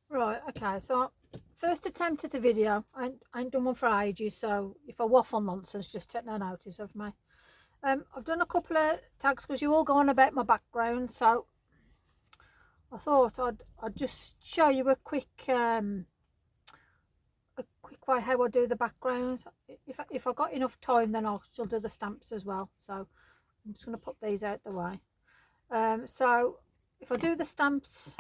Right, okay, so first attempt at a video. I ain't done one for ages, so if I waffle nonsense, just take no notice of me. I've done a couple of tags because you all go on about my background, so I thought I'd just show you a quick way how I do the backgrounds. If I got enough time, then I'll still do the stamps as well. So I'm just going to put these out the way. So if I do the stamps,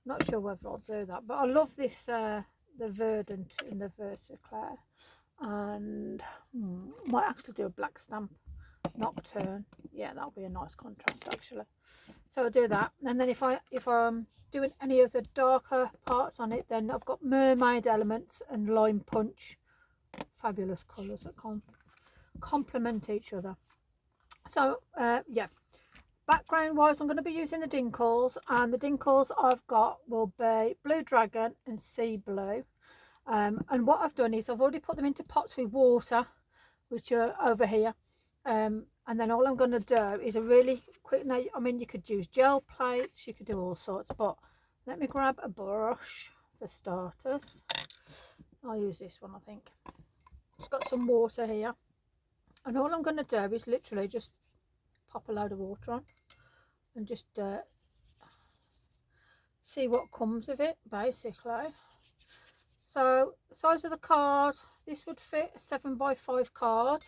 not sure whether I'll do that, but I love this the verdant in the Versaclair, and might actually do a black stamp nocturne. Yeah, that'll be a nice contrast actually. So I'll do that, and then if I'm doing any of the darker parts on it, then I've got mermaid elements and lime punch, fabulous colours that complement each other. So yeah, background wise, I'm going to be using the dinkles, and the dinkles I've got will be blue dragon and sea blue. And what I've done is I've already put them into pots with water, which are over here. And then all I'm going to do is a really quick, now I mean you could use gel plates, you could do all sorts, but let me grab a brush for starters. I'll use this one, I think. It's got some water here, and all I'm going to do is literally just pop a load of water on and just see what comes of it, basically. So size of the card, this would fit a 7x5 card.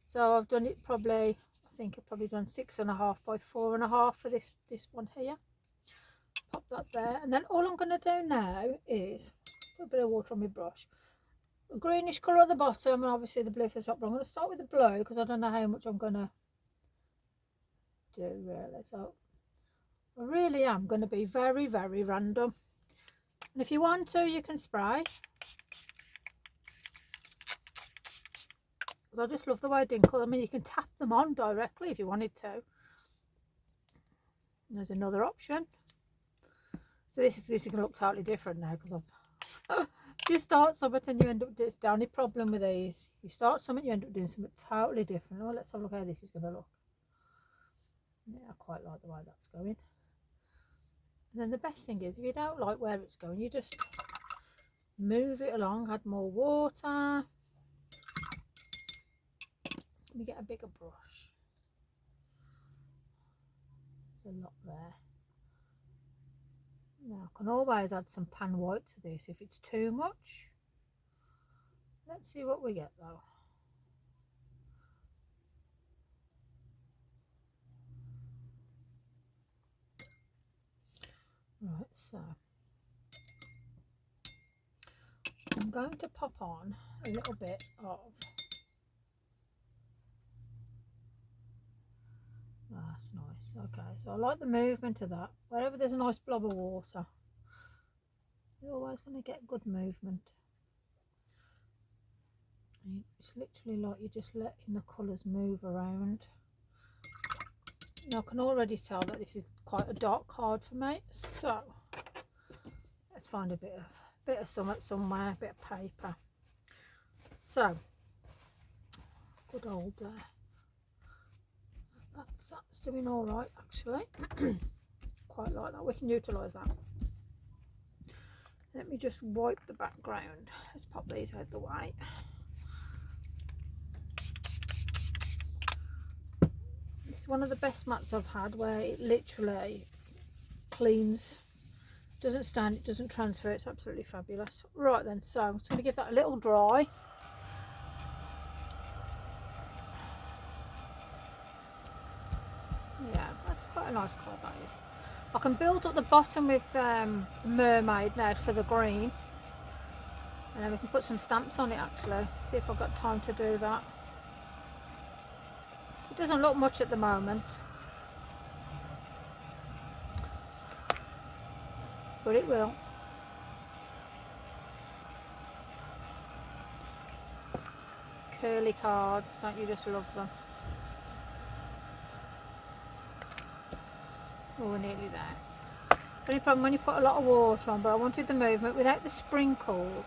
So I've done it probably, I think I've probably done 6.5 by 4.5 for this one here. Pop that there, and then all I'm going to do now is put a bit of water on my brush. A greenish colour at the bottom, and obviously the blue for the top. But I'm going to start with the blue because I don't know how much I'm going to do really. So I really am going to be very, very random. And if you want to, you can spray. I just love the way dinkle. I mean, you can tap them on directly if you wanted to. There's another option. So this is going to look totally different now because I've you start something and you end up. It's the only problem with these. You start something, you end up doing something totally different. Oh, let's have a look how this is going to look. Yeah, I quite like the way that's going. And then the best thing is, if you don't like where it's going, you just move it along. Add more water. Let me get a bigger brush. There's a lot there. Now I can always add some pan white to this if it's too much. Let's see what we get though. Right, so I'm going to pop on a little bit of that's nice. Okay, so I like the movement of that. Wherever there's a nice blob of water, you're always going to get good movement. It's literally like you're just letting the colours move around. Now I can already tell that this is quite a dark card for me, so let's find a bit of something somewhere, a bit of paper. So good old that's doing all right actually. Quite like that. We can utilise that. Let me just wipe the background. Let's pop these out the way. This is one of the best mats I've had, where it literally cleans, doesn't stand, it doesn't transfer. It's absolutely fabulous. Right then, so I'm just going to give that a little dry. Yeah, that's quite a nice colour that is. I can build up the bottom with mermaid now for the green, and then we can put some stamps on it actually. See if I've got time to do that. It doesn't look much at the moment, but it will. Curly cards, don't you just love them? Oh, we're nearly there. The only problem when you put a lot of water on, but I wanted the movement without the sprinkles,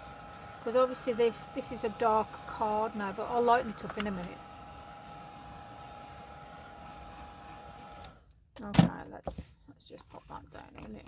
because obviously this is a dark card now, but I'll lighten it up in a minute. Okay, let's just pop that down a minute.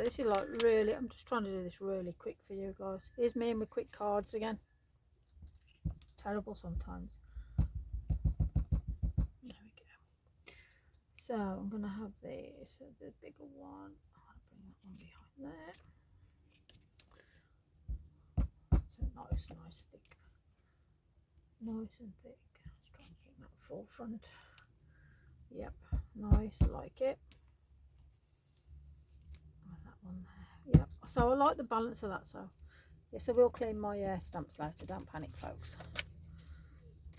So this is like really, I'm just trying to do this really quick for you guys. Here's me and my quick cards again. Terrible sometimes. There we go. So I'm going to have this, the bigger one. I'll bring that one behind there. It's a nice thick. Nice and thick. Let's try and keep that forefront. Yep, nice, like it. That one there. Yep. So I like the balance of that. So yes, I will clean my stamps later. Don't panic, folks.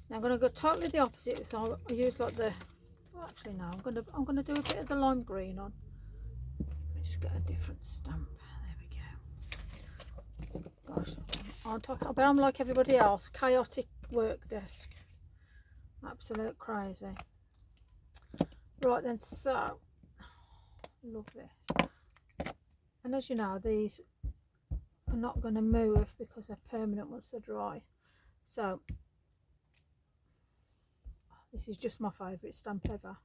Now I'm going to go totally the opposite. So I use like the. Oh, actually no. I'm gonna do a bit of the lime green on. Let me just get a different stamp. There we go. Gosh, I bet I'm like everybody else. Chaotic work desk. Absolute crazy. Right then. So love this. And as you know, these are not going to move because they're permanent once they're dry. So this is just my favourite stamp ever.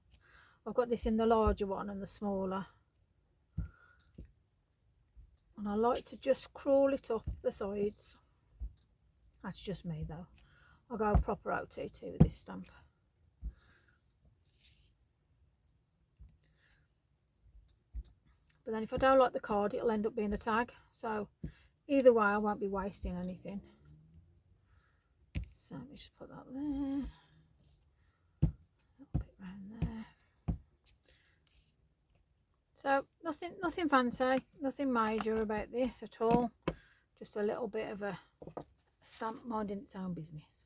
I've got this in the larger one and the smaller. And I like to just crawl it up the sides. That's just me though. I'll go proper OTT with this stamp. But then if I don't like the card, it'll end up being a tag. So either way, I won't be wasting anything. So let me just put that there. A little bit around there. So nothing fancy, nothing major about this at all. Just a little bit of a stamp minding its own business.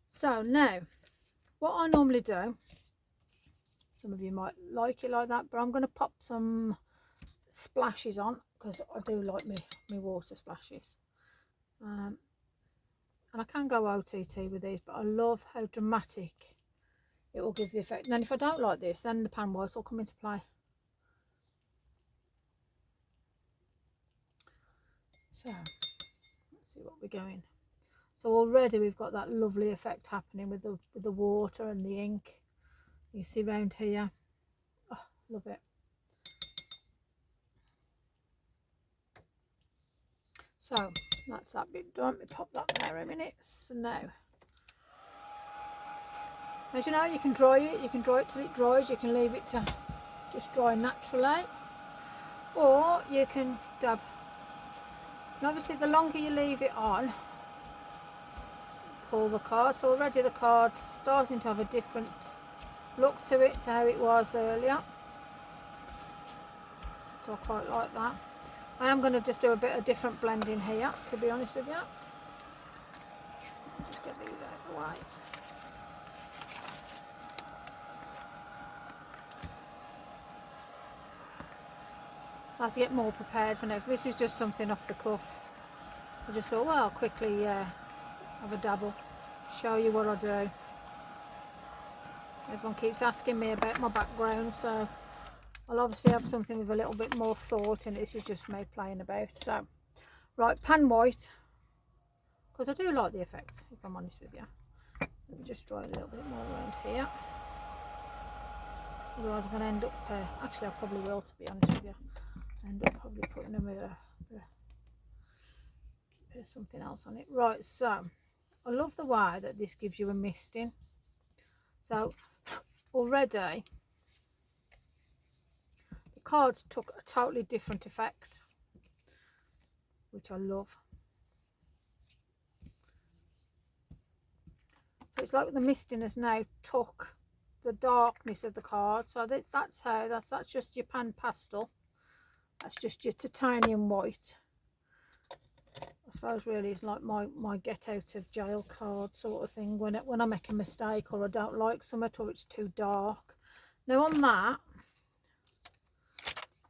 So now, what I normally do, some of you might like it like that, but I'm going to pop some splashes on because I do like me water splashes. And I can go OTT with these, but I love how dramatic it will give the effect. And then if I don't like this, then the pan white will come into play. So let's see what we're going. So already we've got that lovely effect happening with the water and the ink. You see around here. Oh, love it. So that's that bit done. Let me pop that there a minute. So now, as you know, you can dry it. You can dry it till it dries. You can leave it to just dry naturally, or you can dab. And obviously, the longer you leave it on, pull the card. So already the card's starting to have a different look to it to how it was earlier. So I quite like that. I am going to just do a bit of different blending here, to be honest with you. Just get these out of the way. I have to get more prepared for next. This is just something off the cuff. I just thought, well, I'll quickly have a dabble, show you what I do. Everyone keeps asking me about my background, so I'll obviously have something with a little bit more thought, and this is just me playing about. So, right, pan white, because I do like the effect, if I'm honest with you. Let me just draw a little bit more around here. Otherwise I'm going to end up, actually I probably will, to be honest with you. End up probably putting a bit of something else on it. Right, so I love the way that this gives you a misting. So already the cards took a totally different effect, which I love. So it's like the misting has now took the darkness of the card. So that's just your pan pastel. That's just your titanium white. I suppose really it's like my get out of jail card sort of thing when I make a mistake or I don't like something or it's too dark. Now on that,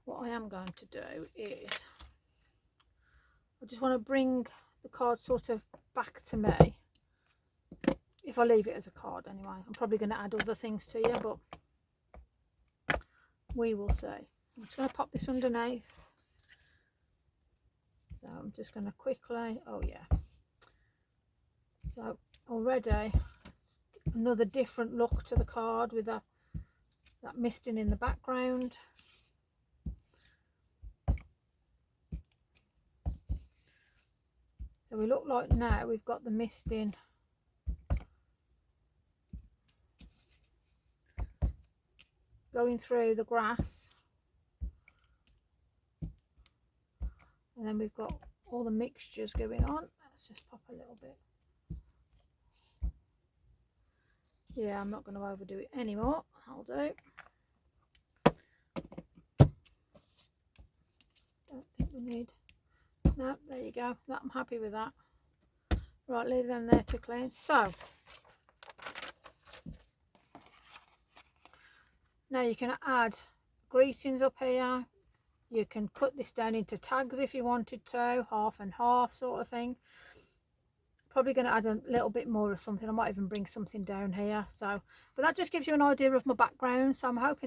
what I am going to do is I just want to bring the card sort of back to me. If I leave it as a card anyway. I'm probably going to add other things to you, but we will see. I'm just going to pop this underneath. So I'm just going to quickly, oh yeah. So already another different look to the card with that misting in the background. So we look like now we've got the misting going through the grass, and then we've got all the mixtures going on. Let's just pop a little bit. Yeah, I'm not going to overdo it anymore. I'll do. Don't think we need. No, there you go. I'm happy with that. Right, leave them there to clean. So now you can add greetings up here. You can cut this down into tags if you wanted to, half and half sort of thing. Probably going to add a little bit more or something. I might even bring something down here. So, but that just gives you an idea of my background. So I'm hoping